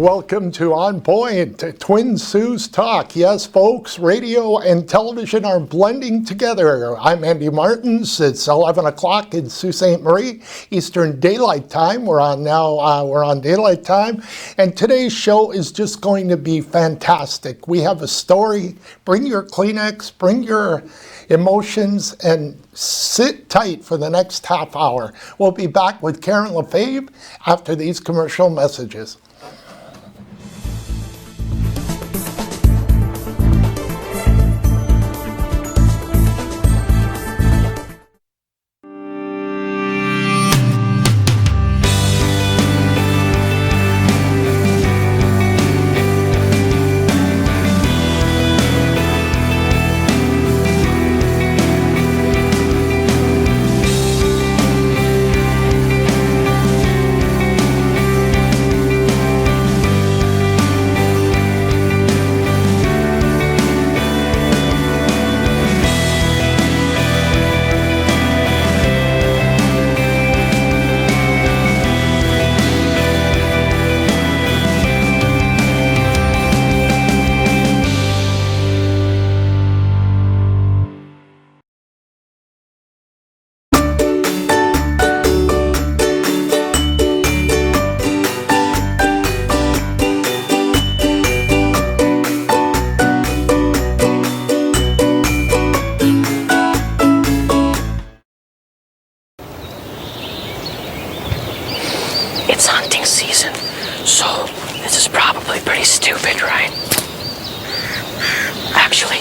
Welcome to ONNPoint, Twin Sault's Talk. Yes, folks, radio and television are blending together. I'm Andy Martens. It's 11 o'clock in Sault Ste. Marie, Eastern Daylight Time. We're on now, we're on Daylight Time. And today's show is just going to be fantastic. We have a story. Bring your Kleenex, bring your emotions, and sit tight for the next half hour. We'll be back with Karen LaFave after these commercial messages. It's hunting season, so this is probably pretty stupid, right? Actually,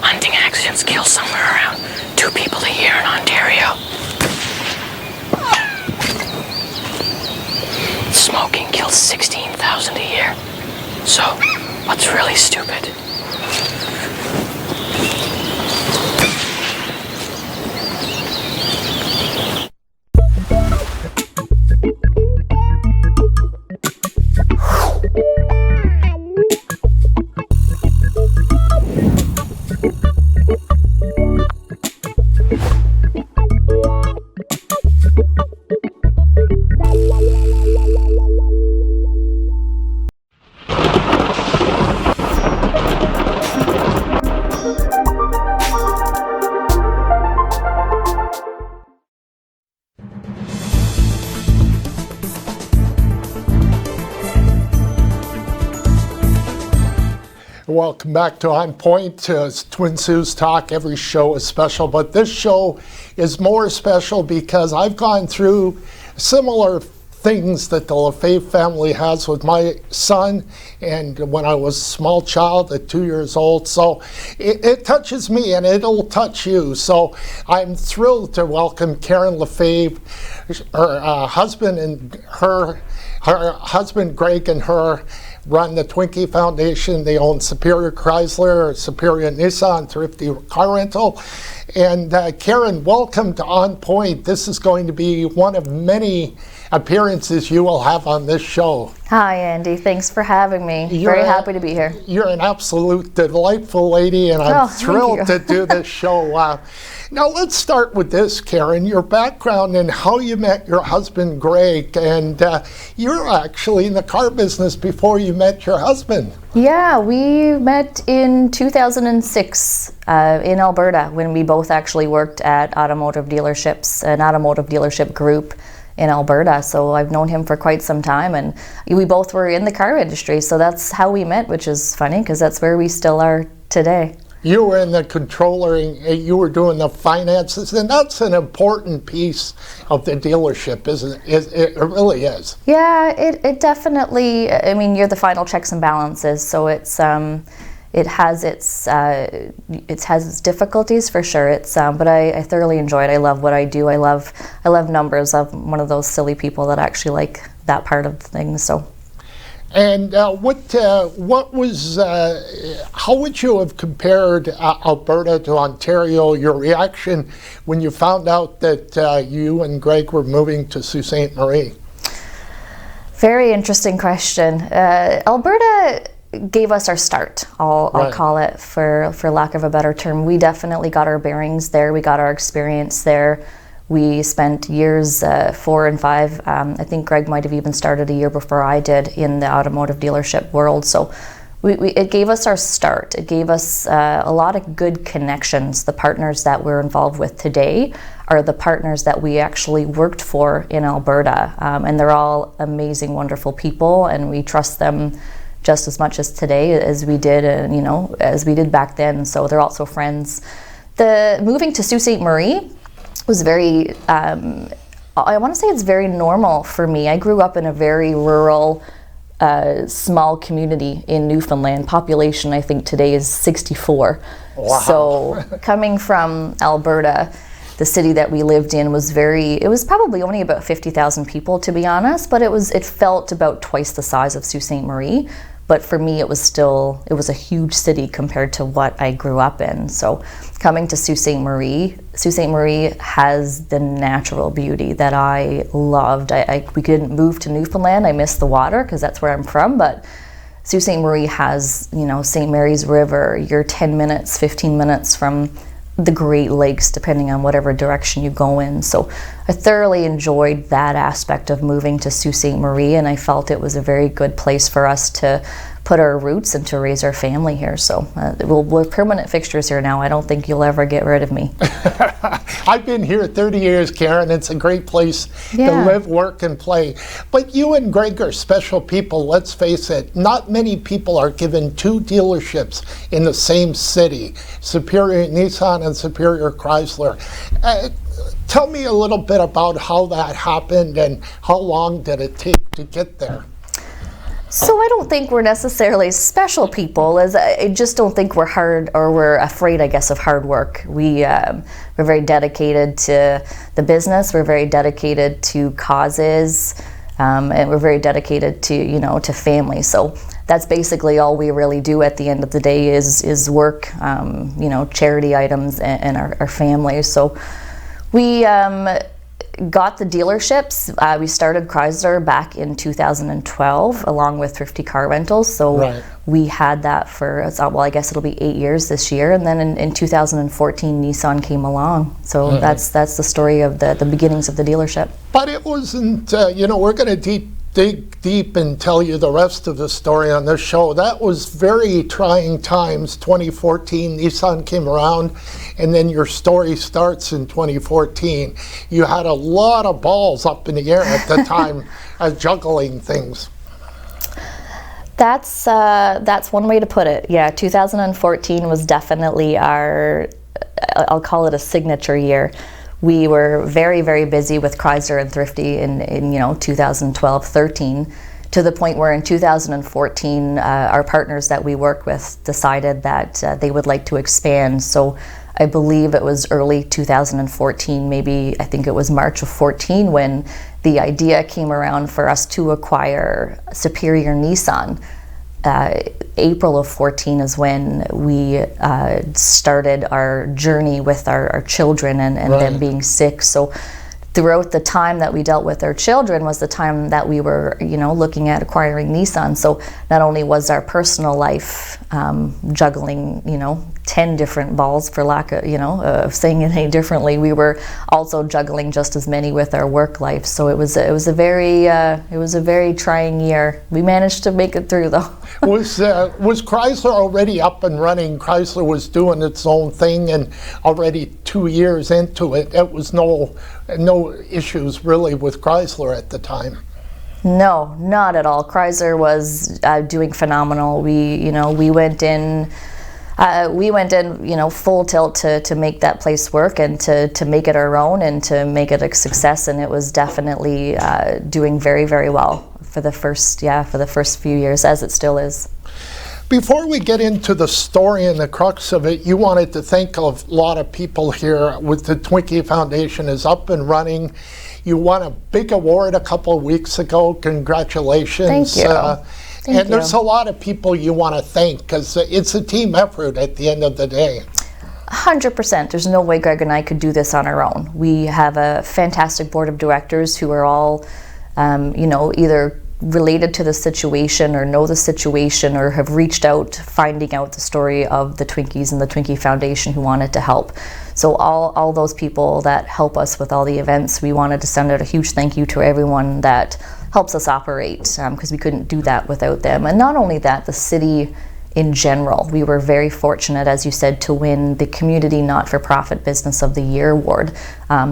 hunting accidents kill somewhere around 2 people a year in Ontario. Smoking kills 16,000 a year. So, what's really stupid? Welcome back to ONNPoint, Twin Sault's Talk. Every show is special, but this show is more special because I've gone through similar things that the LaFave family has with my son, and when I was a small child at 2 years old. So it touches me, and it'll touch you. So I'm thrilled to welcome Karen LaFave, her husband, and her husband Greg and her run the Twinkie Foundation. They own Superior Chrysler, Superior Nissan, Thrifty Car Rental. And Karen, welcome to ONNPoint. This is going to be one of many appearances you will have on this show. Hi, Andy. Thanks for having me. Very happy to be here. You're an absolute delightful lady, and I'm thrilled to do this show. Now, let's start with this, Karen, your background and how you met your husband, Greg. And you're actually in the car business before you met your husband. Yeah, we met in 2006 in Alberta when we both actually worked at automotive dealerships, an automotive dealership group in Alberta. So I've known him for quite some time, and we both were in the car industry. So that's how we met, which is funny because that's where we still are today. You were in the controlling, you were doing the finances, and that's an important piece of the dealership, isn't it? It really is. Yeah, it definitely, I mean, you're the final checks and balances, so it's it has its difficulties for sure. But I thoroughly enjoy it. I love what I do. I love numbers. I'm one of those silly people that actually like that part of things. So. And what was, how would you have compared Alberta to Ontario, your reaction when you found out that you and Greg were moving to Sault Ste. Marie? Very interesting question. Alberta gave us our start, I'll call it, for lack of a better term. We definitely got our bearings there. We got our experience there. We spent years 4 and 5. I think Greg might have even started a year before I did in the automotive dealership world. So it gave us our start. It gave us a lot of good connections. The partners that we're involved with today are the partners that we actually worked for in Alberta. And they're all amazing, wonderful people, and we trust them just as much as today as we did, as we did back then. So they're also friends. The moving to Sault Ste. Marie was very, I want to say it's very normal for me. I grew up in a very rural, small community in Newfoundland. Population, I think today is 64. Wow. So coming from Alberta, the city that we lived in it was probably only about 50,000 people, to be honest, but it felt about twice the size of Sault Ste. Marie. But for me, it was a huge city compared to what I grew up in. So coming to Sault Ste. Marie has the natural beauty that I loved. We couldn't move to Newfoundland. I missed the water because that's where I'm from, but Sault Ste. Marie has, St. Mary's River. You're 10 minutes, 15 minutes from the Great Lakes, depending on whatever direction you go in. So I thoroughly enjoyed that aspect of moving to Sault Ste. Marie, and I felt it was a very good place for us to put our roots and to raise our family here. So we're permanent fixtures here now. I don't think you'll ever get rid of me. I've been here 30 years, Karen. It's a great place to live, work, and play. But you and Greg are special people, let's face it. Not many people are given 2 dealerships in the same city, Superior Nissan and Superior Chrysler. Tell me a little bit about how that happened and how long did it take to get there? So I don't think we're necessarily special people, as I just don't think we're hard, or we're afraid, I guess, of hard work. We're very dedicated to the business. We're very dedicated to causes, and we're very dedicated to to family. So that's basically all we really do at the end of the day is work, charity items, and our family. So we got the dealerships. We started Chrysler back in 2012 along with Thrifty Car Rentals. So we had that for, I guess it'll be 8 years this year. And then in 2014, Nissan came along. So that's the story of the beginnings of the dealership. But it wasn't, we're going to dig deep and tell you the rest of the story on this show. That was very trying times. 2014, Nissan came around, and then your story starts in 2014. You had a lot of balls up in the air at the time, juggling things. That's one way to put it. Yeah, 2014 was definitely I'll call it a signature year. We were very, very busy with Chrysler and Thrifty in 2012-13, to the point where in 2014, our partners that we work with decided that they would like to expand. So I believe it was early 2014, maybe I think it was March of 14, when the idea came around for us to acquire Superior Nissan. April of 14 is when we started our journey with our children and them being sick. So throughout the time that we dealt with our children was the time that we were, looking at acquiring Nissan. So not only was our personal life juggling, 10 different balls, for lack of saying it any differently, we were also juggling just as many with our work life. So it was a very trying year. We managed to make it through, though. Was Chrysler already up and running? Chrysler was doing its own thing, and already 2 years into it, it was no issues really with Chrysler at the time. No, not at all. Chrysler was doing phenomenal. We went in, full tilt to make that place work and to make it our own and to make it a success. And it was definitely doing very, very well for the first few years, as it still is. Before we get into the story and the crux of it, you wanted to thank a lot of people here. With the Twinkie Foundation is up and running. You won a big award a couple of weeks ago. Congratulations. Thank you. And there's a lot of people you want to thank, because it's a team effort at the end of the day. 100%. There's no way Greg and I could do this on our own. We have a fantastic board of directors who are all, either related to the situation or know the situation or have reached out finding out the story of the Twinkies and the Twinkie Foundation who wanted to help. So all those people that help us with all the events, we wanted to send out a huge thank you to everyone that helps us operate, because we couldn't do that without them. And not only that, the city in general. We were very fortunate, as you said, to win the Community Not-for-Profit Business of the Year award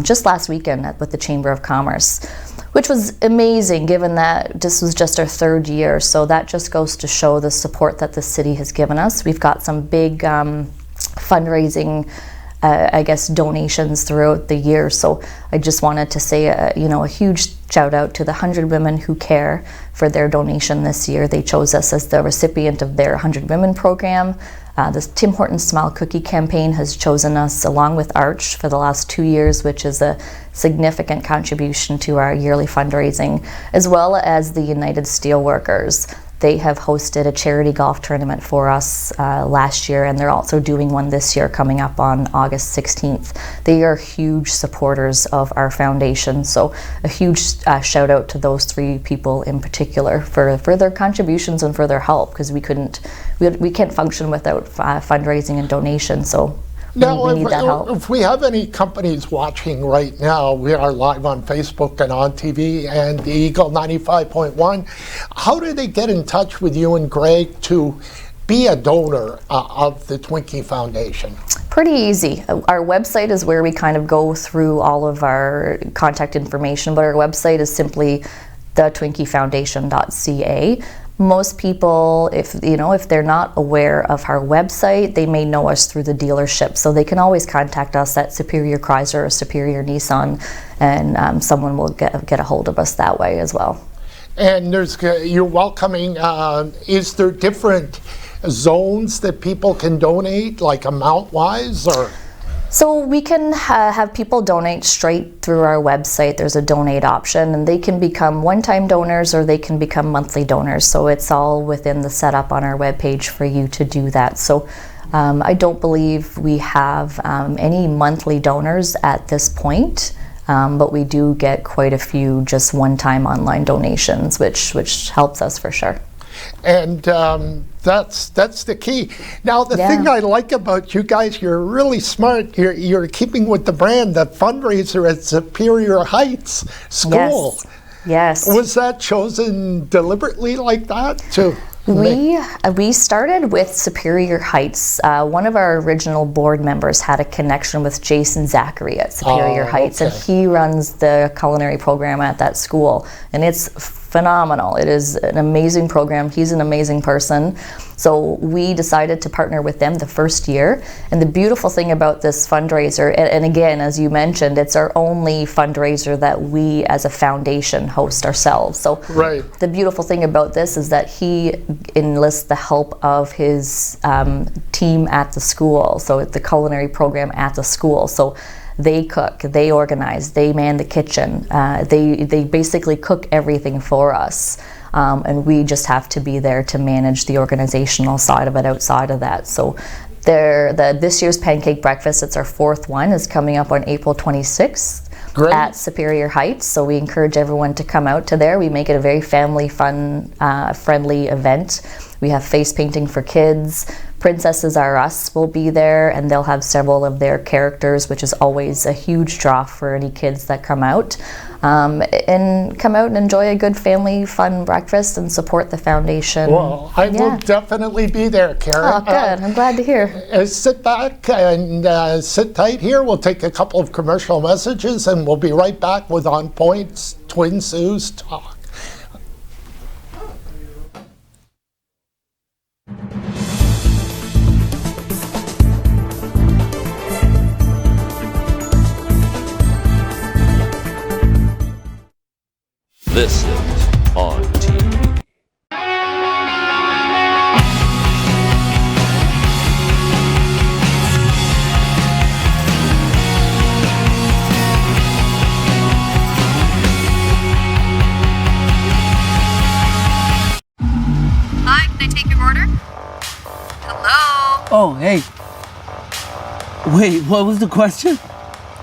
just last weekend with the Chamber of Commerce, which was amazing given that this was just our third year. So that just goes to show the support that the city has given us. We've got some big fundraising donations throughout the year. So I just wanted to say, a huge shout out to the 100 Women Who Care for their donation this year. They chose us as the recipient of their 100 Women program. The Tim Hortons Smile Cookie campaign has chosen us along with Arch for the last 2 years, which is a significant contribution to our yearly fundraising, as well as the United Steelworkers. They have hosted a charity golf tournament for us last year, and they're also doing one this year coming up on August 16th. They are huge supporters of our foundation, so a huge shout out to those three people in particular for their contributions and for their help, because we can't function without fundraising and donation, so now, we need that help. If we have any companies watching right now, we are live on Facebook and on TV and the Eagle 95.1. How do they get in touch with you and Greg to be a donor of the Twinkie Foundation? Pretty easy. Our website is where we kind of go through all of our contact information, but our website is simply thetwinkiefoundation.ca. Most people, if they're not aware of our website, they may know us through the dealership. So they can always contact us at Superior Chrysler or Superior Nissan, and someone will get a hold of us that way as well. And you're welcoming. Is there different zones that people can donate, like amount-wise, or? So we can have people donate straight through our website. There's a donate option, and they can become one-time donors or they can become monthly donors. So it's all within the setup on our webpage for you to do that. So I don't believe we have any monthly donors at this point, but we do get quite a few just one-time online donations, which helps us for sure. And that's the key. Now, the thing I like about you guys, you're really smart. You're keeping with the brand, the fundraiser at Superior Heights School. Yes. Was that chosen deliberately like that? We started with Superior Heights. One of our original board members had a connection with Jason Zachary at Superior Heights, and he runs the culinary program at that school, and it's phenomenal. It is an amazing program. He's an amazing person. So we decided to partner with them the first year. And the beautiful thing about this fundraiser, and again, as you mentioned, it's our only fundraiser that we as a foundation host ourselves. So the beautiful thing about this is that he enlists the help of his team at the school. So the culinary program at the school. So they cook, they organize, they man the kitchen. They basically cook everything for us. And we just have to be there to manage the organizational side of it outside of that. So this year's pancake breakfast, it's our fourth one, is coming up on April 26th. Great. At Superior Heights. So we encourage everyone to come out to there. We make it a very family fun, friendly event. We have face painting for kids. Princesses Are Us will be there, and they'll have several of their characters, which is always a huge draw for any kids that come out. And come out and enjoy a good family fun breakfast and support the foundation. Well, I will definitely be there, Karen. Oh, good. I'm glad to hear. Sit back and sit tight here. We'll take a couple of commercial messages, and we'll be right back with ONNPoint's Twin Sault's Talk. This is On TV. Hi, can I take your order? Hello? Oh, hey. Wait, what was the question?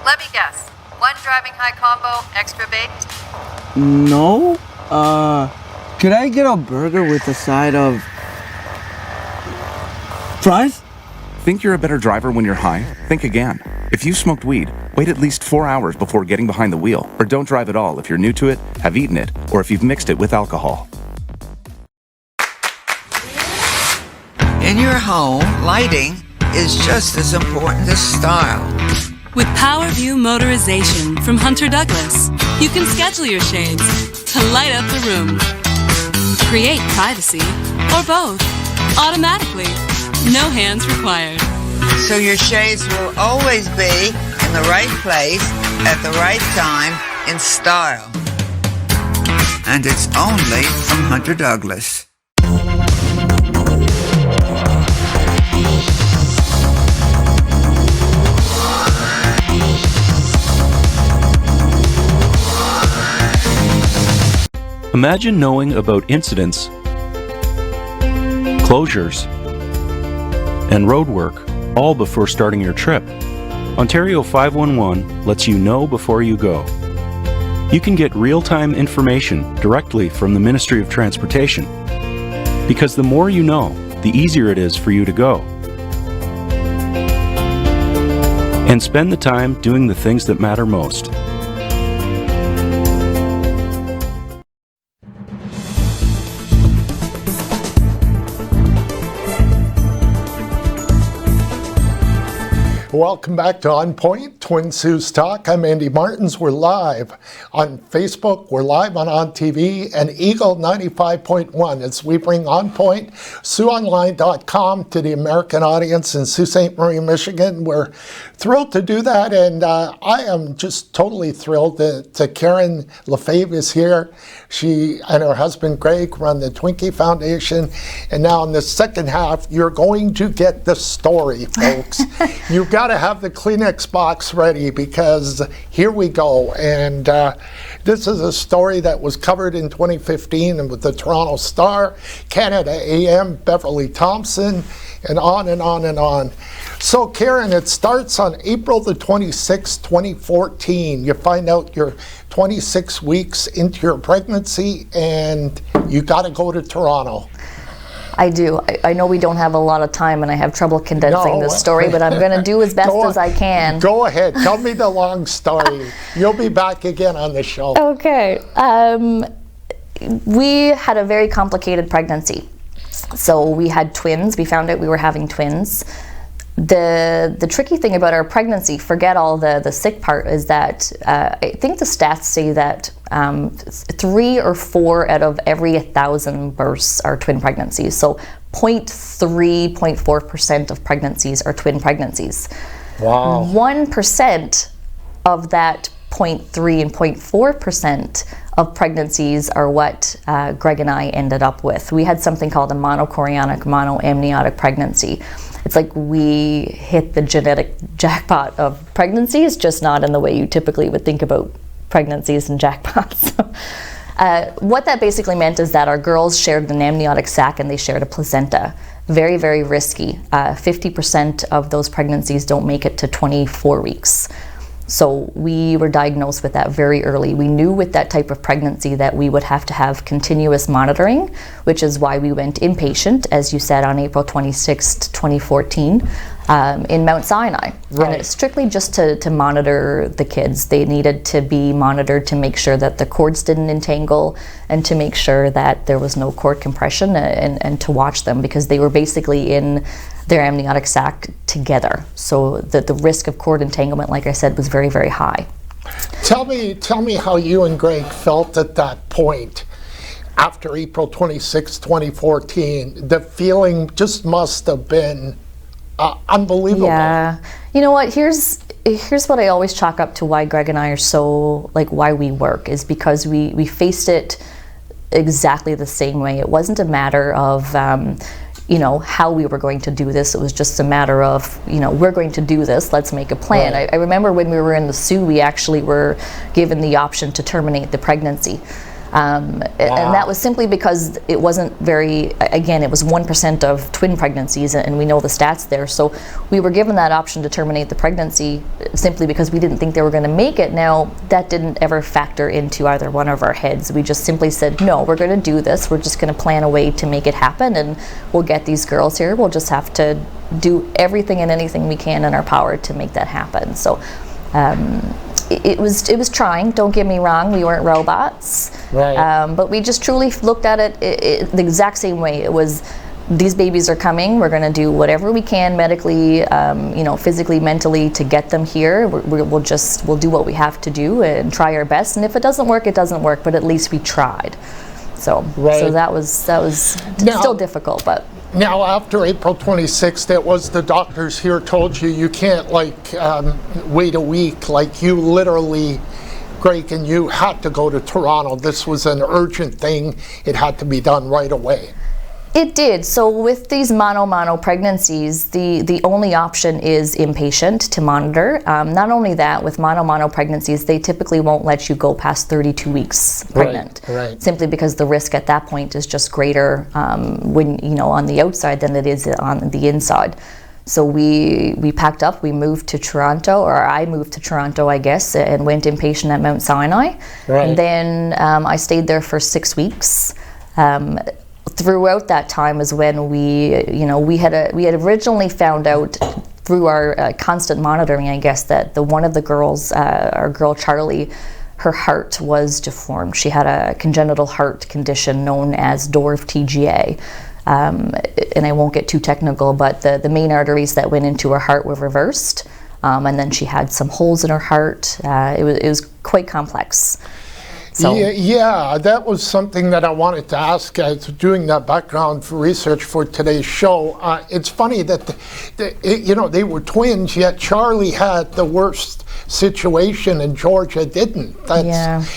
Let me guess. One driving high combo, extra baked? No? Could I get a burger with a side of fries? Think you're a better driver when you're high? Think again. If you smoked weed, wait at least 4 hours before getting behind the wheel, or don't drive at all if you're new to it, have eaten it, or if you've mixed it with alcohol. In your home, lighting is just as important as style. With PowerView Motorization from Hunter Douglas, you can schedule your shades to light up the room. Create privacy, or both, automatically. No hands required. So your shades will always be in the right place at the right time in style. And it's only from Hunter Douglas. Imagine knowing about incidents, closures, and roadwork all before starting your trip. Ontario 511 lets you know before you go. You can get real-time information directly from the Ministry of Transportation, because the more you know, the easier it is for you to go. And spend the time doing the things that matter most. Welcome back to On Point, Twin Sault's Talk. I'm Andy Martens. We're live on Facebook, we're live on TV, and Eagle 95.1 as we bring On Point, SiouxOnline.com to the American audience in Sault Ste. Marie, Michigan. We're thrilled to do that, and I am just totally thrilled that Karen LaFave is here. She and her husband Greg run the Twinkie Foundation, and now in the second half, you're going to get the story, folks. You've got to have the Kleenex box ready because here we go. And this is a story that was covered in 2015 and with the Toronto Star, Canada AM, Beverly Thompson, and on and on and on. So Karen, it starts on April the 26th, 2014. You find out you're 26 weeks into your pregnancy and you got to go to Toronto. I do. I know we don't have a lot of time and I have trouble condensing this story, but I'm going to do as best as I can. Go ahead. Tell me the long story. You'll be back again on the show. Okay. We had a very complicated pregnancy. So we had twins. We found out we were having twins. The tricky thing about our pregnancy, forget all the sick part, is that I think the stats say that 3 or 4 out of every 1,000 births are twin pregnancies. So 0.3, 0.4% of pregnancies are twin pregnancies. Wow. 1% of that 0.3 and 0.4% of pregnancies are what Greg and I ended up with. We had something called a monochorionic monoamniotic pregnancy. It's like we hit the genetic jackpot of pregnancies, just not in the way you typically would think about pregnancies and jackpots. What that basically meant is that our girls shared an amniotic sac and they shared a placenta. Very, very risky. 50% of those pregnancies don't make it to 24 weeks. So we were diagnosed with that very early. We knew with that type of pregnancy that we would have to have continuous monitoring, which is why we went inpatient, as you said, on April 26th, 2014, in Mount Sinai. Right. And it's strictly just to monitor the kids. They needed to be monitored to make sure that the cords didn't entangle and to make sure that there was no cord compression and to watch them because they were basically in their amniotic sac together. So the risk of cord entanglement, like I said, was very, very high. Tell me how you and Greg felt at that point after April 26, 2014. The feeling just must have been unbelievable. Yeah. You know what? Here's what I always chalk up to why Greg and I are so, like, why we work, is because we faced it exactly the same way. It wasn't a matter of how we were going to do this. It was just a matter of, we're going to do this, let's make a plan. Right. I remember when we were in the Sioux, we actually were given the option to terminate the pregnancy. And that was simply because it wasn't very, again, it was 1% of twin pregnancies, and we know the stats there. So we were given that option to terminate the pregnancy simply because we didn't think they were going to make it. Now, that didn't ever factor into either one of our heads. We just simply said, no, we're going to do this. We're just going to plan a way to make it happen, and we'll get these girls here. We'll just have to do everything and anything we can in our power to make that happen. So it was trying, don't get me wrong, we weren't robots, Right. but we just truly looked at it the exact same way. It was, these babies are coming, we're going to do whatever we can medically, physically, mentally, to get them here. We'll do what we have to do and try our best, and if it doesn't work, it doesn't work, but at least we tried. So that was still difficult, but. Now, after April 26th, it was the doctors here told you can't wait a week. Like, you literally, Greg, and you had to go to Toronto. This was an urgent thing. It had to be done right away. It did. So with these mono pregnancies, the only option is inpatient to monitor. Not only that, with mono pregnancies, they typically won't let you go past 32 weeks pregnant. Right. Simply because the risk at that point is just greater when on the outside than it is on the inside. So we packed up, we moved to Toronto, or I moved to Toronto, I guess, and went inpatient at Mount Sinai. Right. And then I stayed there for 6 weeks. Throughout that time is when we had originally found out through our constant monitoring, I guess, that one of the girls, our girl Charlie, her heart was deformed. She had a congenital heart condition known as Dwarf TGA. And I won't get too technical, but the main arteries that went into her heart were reversed, and then she had some holes in her heart. It was quite complex. So. Yeah, that was something that I wanted to ask as doing that background for research for today's show. It's funny that they were twins, yet Charlie had the worst situation and Georgia didn't.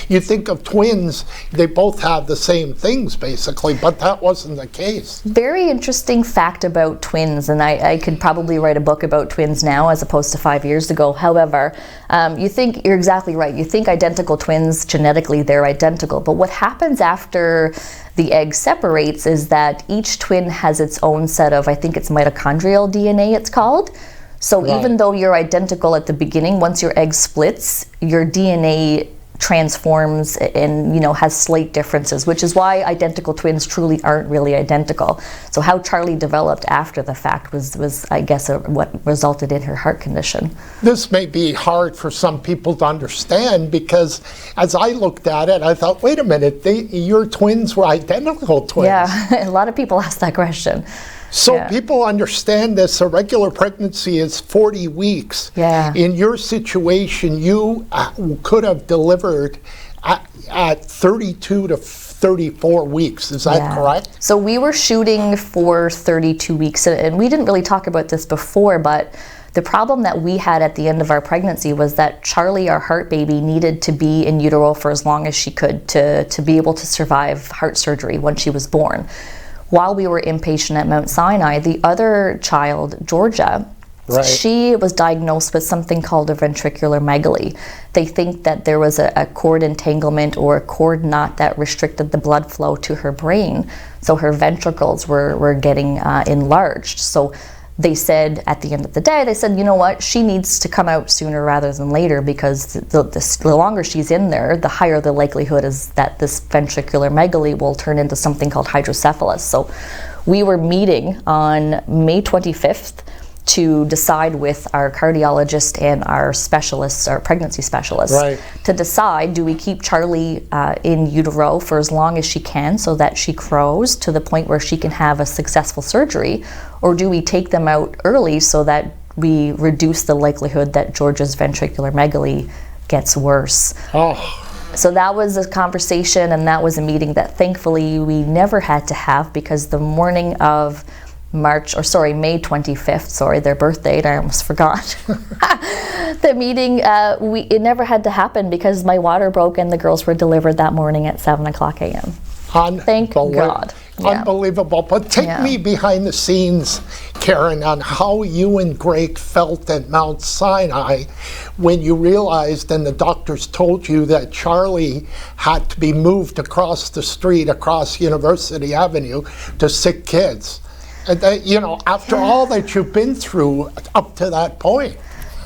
You think of twins, they both have the same things basically, but that wasn't the case. Very interesting fact about twins, and I could probably write a book about twins now as opposed to 5 years ago. However, you're exactly right. You think identical twins, genetically they're identical, but what happens after the egg separates is that each twin has its own set of, I think it's mitochondrial DNA it's called. So even though you're identical at the beginning, once your egg splits, your DNA transforms and has slight differences, which is why identical twins truly aren't really identical. So how Charlie developed after the fact was I guess what resulted in her heart condition. This may be hard for some people to understand, because as I looked at it, I thought, wait a minute, your twins were identical twins. Yeah, a lot of people ask that question. So people understand this. A regular pregnancy is 40 weeks. Yeah. In your situation, you could have delivered at 32 to 34 weeks. Is that correct? So we were shooting for 32 weeks, and we didn't really talk about this before, but the problem that we had at the end of our pregnancy was that Charlie, our heart baby, needed to be in utero for as long as she could to be able to survive heart surgery when she was born. While we were inpatient at Mount Sinai, the other child, Georgia, she was diagnosed with something called a ventricular megaly. They think that there was a cord entanglement or a cord knot that restricted the blood flow to her brain. So her ventricles were getting enlarged. So they said, at the end of the day, you know what, she needs to come out sooner rather than later, because the longer she's in there, the higher the likelihood is that this ventricular megaly will turn into something called hydrocephalus. So we were meeting on May 25th to decide with our cardiologist and our specialists, our pregnancy specialists, to decide, do we keep Charlie in utero for as long as she can so that she grows to the point where she can have a successful surgery, or do we take them out early so that we reduce the likelihood that Georgia's ventricular megaly gets worse? So that was a conversation, and that was a meeting that thankfully we never had to have, because the morning of May 25th, their birth date, I almost forgot. The meeting, it never had to happen because my water broke and the girls were delivered that morning at 7:00 a.m. Thank God. Unbelievable. But take me behind the scenes, Karen, on how you and Greg felt at Mount Sinai when you realized and the doctors told you that Charlie had to be moved across the street, across University Avenue, to sick kids. And that, you know, after all that you've been through up to that point.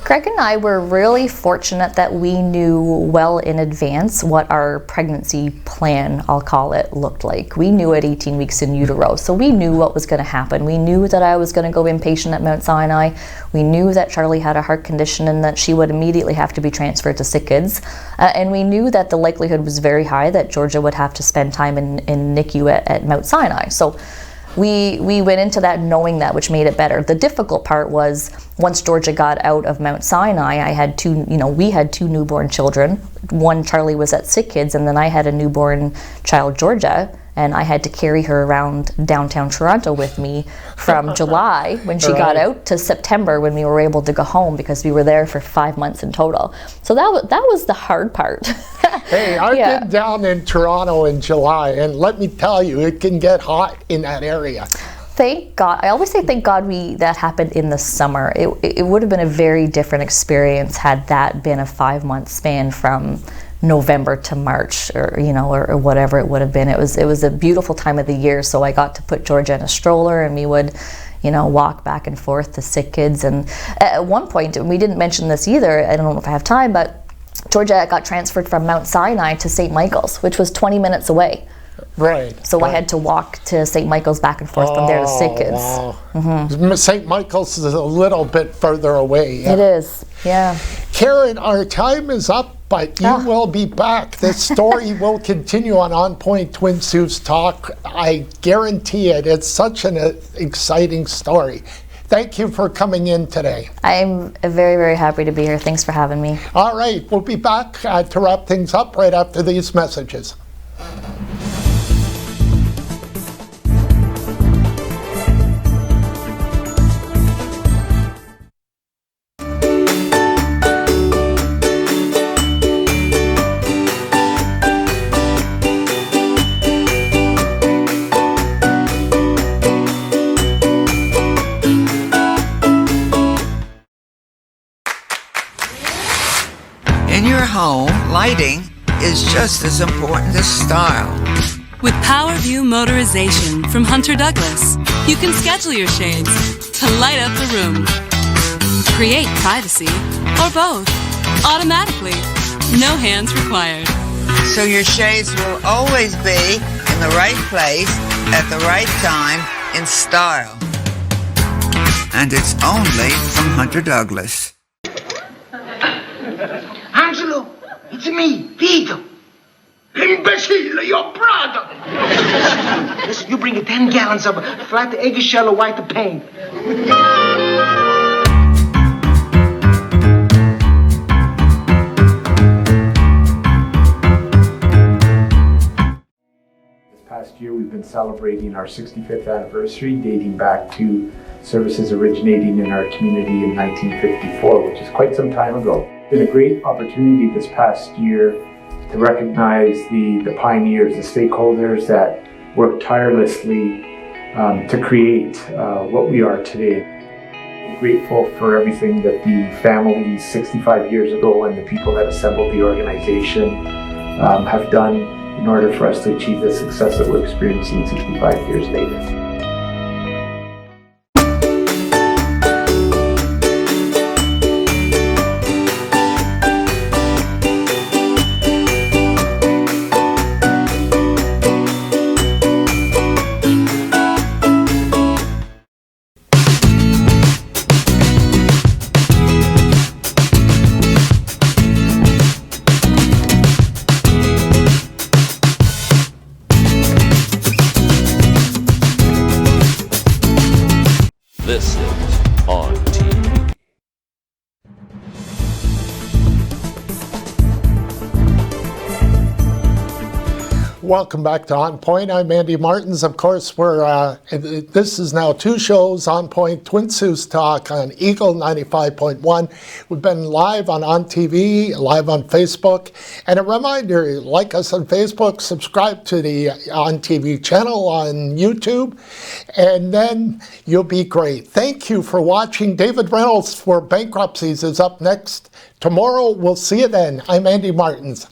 Greg and I were really fortunate that we knew well in advance what our pregnancy plan, I'll call it, looked like. We knew at 18 weeks in utero, so we knew what was going to happen. We knew that I was going to go inpatient at Mount Sinai. We knew that Charlie had a heart condition and that she would immediately have to be transferred to sick kids. And we knew that the likelihood was very high that Georgia would have to spend time in NICU at Mount Sinai. So we went into that knowing that, which made it better. The difficult part was once Georgia got out of Mount Sinai, we had two newborn children. One, Charlie, was at sick kids, and then I had a newborn child, Georgia, and I had to carry her around downtown Toronto with me from July when she got out to September when we were able to go home, because we were there for 5 months in total. So that was the hard part. Hey, I've been down in Toronto in July, and let me tell you, it can get hot in that area. Thank God. I always say thank God that happened in the summer. It would have been a very different experience had that been a 5-month span from November to March, or whatever it would have been. It was a beautiful time of the year, so I got to put Georgia in a stroller and we would walk back and forth to sick kids. And at one point, and we didn't mention this either, I don't know if I have time, but Georgia got transferred from Mount Sinai to St. Michael's, which was 20 minutes away. Right. So I had to walk to St. Michael's back and forth from there to sick kids. Wow. Mm-hmm. St. Michael's is a little bit further away. It is, yeah. Karen, our time is up, but you will be back. This story will continue on ONNPoint Twin Saults Talk. I guarantee it. It's such an exciting story. Thank you for coming in today. I'm very, very happy to be here. Thanks for having me. All right, we'll be back to wrap things up right after these messages. Home, lighting is just as important as style. With PowerView Motorization from Hunter Douglas, you can schedule your shades to light up the room, create privacy, or both, automatically. No hands required. So your shades will always be in the right place at the right time in style. And it's only from Hunter Douglas. Angelo, it's me, Vito. Imbecile, your brother. Listen, you bring 10 gallons of flat eggshell or white paint. This past year, we've been celebrating our 65th anniversary, dating back to services originating in our community in 1954, which is quite some time ago. It's been a great opportunity this past year to recognize the pioneers, the stakeholders that worked tirelessly to create what we are today. I'm grateful for everything that the families 65 years ago and the people that assembled the organization have done in order for us to achieve the success that we're experiencing 65 years later. Welcome back to On Point. I'm Andy Martens. Of course, this is now 2 shows, On Point, Twin Sault's Talk on Eagle 95.1. We've been live on TV, live on Facebook. And a reminder, like us on Facebook, subscribe to the On TV channel on YouTube, and then you'll be great. Thank you for watching. David Reynolds for Bankruptcies is up next. Tomorrow, we'll see you then. I'm Andy Martens.